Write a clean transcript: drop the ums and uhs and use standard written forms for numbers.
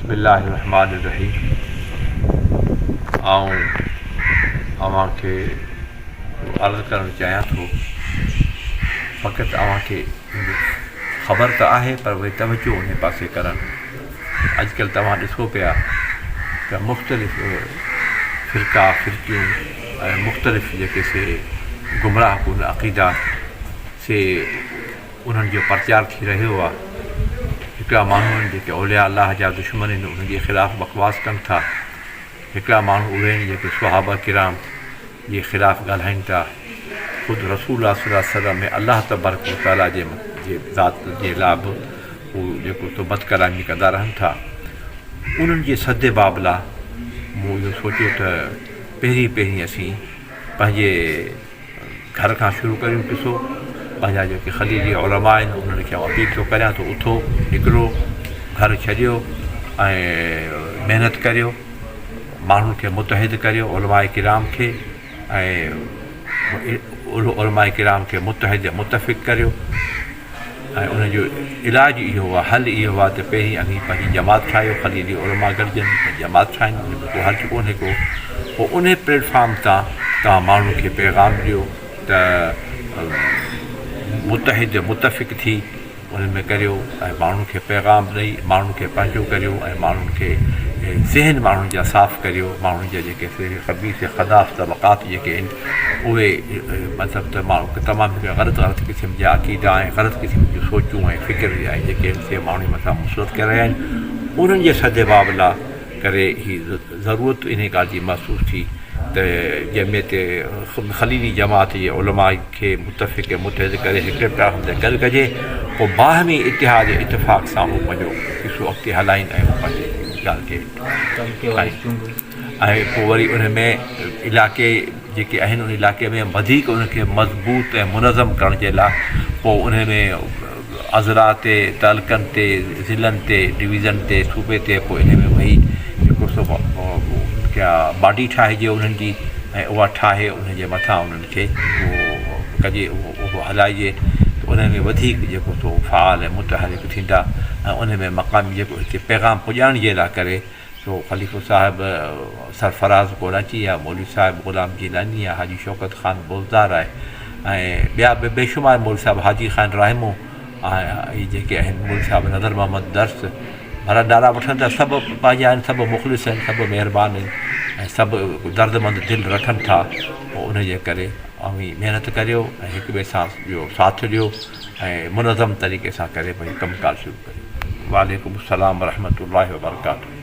बिस्मिल्लाहिर्रहमानिर्रहीम। अवां खे अर्ज़ु करणु चाहियां थो, फ़क़ति अवां खे ख़बर त आहे पर वरी तवजो उन पासे करणु। अॼुकल्ह तव्हां ॾिसो पिया त मुख़्तलिफ़ फ़िरका फ़िरकियूं ऐं मुख़्तलिफ़ जेके से गुमराह कुन अक़ीदा से उन्हनि जो प्रचार थी रहियो आहे। हिकिड़ा माण्हू आहिनि जेके औलिया अलाह जा दुश्मन आहिनि, उन्हनि जे ख़िलाफ़ु बकवास कनि था। हिकिड़ा माण्हू उहे आहिनि जेके सहाबा किराम जे ख़िलाफ़ु ॻाल्हाइनि था। ख़ुदि रसूल सल्लल्लाहु अलैहि वसल्लम में अलाह तबारक व तआला जे ज़ात जे लाइ बि हू जेको तुहमत कलामी कंदा रहनि था। उन्हनि जे सदे बाबला मूं इहो सोचियो त पहिरीं असीं पंहिंजे घर खां शुरू करियूं। ॾिसो, पंहिंजा जेके ख़लीली उलमा आहिनि उन्हनि खे अपील थो करियां त उथो, निकिरो, घर छॾियो ऐं महिनत करियो, माण्हुनि खे मुतहिद करियो, उलमाए किराम खे ऐं उलमाए किराम खे मुतहिद मुतफ़िक़ करियो। ऐं उनजो इलाजु इहो आहे, हल इहो आहे त पहिरीं असीं पंहिंजी जमात ठाहियो, ख़लीली उलमा गॾिजनि, जमात ठाहिनि, उन में को हर्ज कोन्हे को। पोइ उन प्लेटफॉर्म तां तव्हां माण्हुनि खे पैगाम ॾियो त मुतहिद मुतफ़िक़ थी उन में करियो ऐं माण्हुनि खे पैगाम ॾेई माण्हुनि खे पंहिंजो करियो ऐं माण्हुनि खे ज़हन माण्हुनि जा साफ़ु करियो। माण्हुनि जा जेके ख़बीस ख़दाफ़ तबक़ात जेके आहिनि उहे मतिलबु त माण्हू तमामु ग़लति क़िस्म जा अक़ीदा ऐं ग़लति क़िस्म जूं सोचूं ऐं फ़िक्र ऐं जेके आहिनि से माण्हुनि मथां मुसलत करे रहिया आहिनि। उन्हनि जे सदे बाबला करे हीअ ज़रूरत इन ॻाल्हि जी महसूसु थी त जंहिंमें ते ख़लीली जमात जे उलमा खे मुतफ़िक़ मुतहिद करे हिकु प्लेटफॉर्म ते गॾु कजे। पोइ बाहिमी इतिहाद इतफ़ाक़ सां उहो पंहिंजो किसो अॻिते हलाईनि ऐं पंहिंजे ॻाल्हि खे ऐं पोइ वरी उन में इलाइक़े जेके आहिनि उन इलाइक़े में वधीक उनखे मज़बूत ऐं मुनज़म करण जे लाइ पोइ उन में अज़ला ते तालुक़नि ते ज़िलनि ते डिवीज़न ते सूबे ते पोइ इन में वही जेको सो क्या बॉडी ठाहिजे उन्हनि जी ऐं उहा ठाहे उनजे मथां उन्हनि खे उहो कजे, उहो हलाइजे त उन में वधीक जेको सो फ़ाल ऐं मुतहरिक थींदा। ऐं उन में मक़ामी जेको हिते पैगाम पुॼाइण जे लाइ करे सो ख़लीफ़ो साहिबु सरफराज़ कोराची आहे, मौलवी साहिबु ग़ुलाम जीलानी आहे, हाजी शौकत ख़ान बोज़दार आहे ऐं ॿिया बि बेशुमार मौलवी साहिबु हाजी ख़ान राहिमो ऐं जेके आहिनि मौलवी साहिबु नज़र मोहम्मद दर्स भला नारा वठनि था। सभु पंहिंजा आहिनि, सभु मुख़लिस आहिनि, सभु महिरबान आहिनि ऐं सभु दर्दमंद दिलि रखनि था। पोइ उनजे करे महिनत करियो ऐं हिक ॿिए सां ॿियो साथ ॾियो ऐं मुनज़म तरीक़े सां करे भई कमकार शुरू करियो। वालेकुम अस्सलाम वरहमतुल्लाहि वबरकातुहू।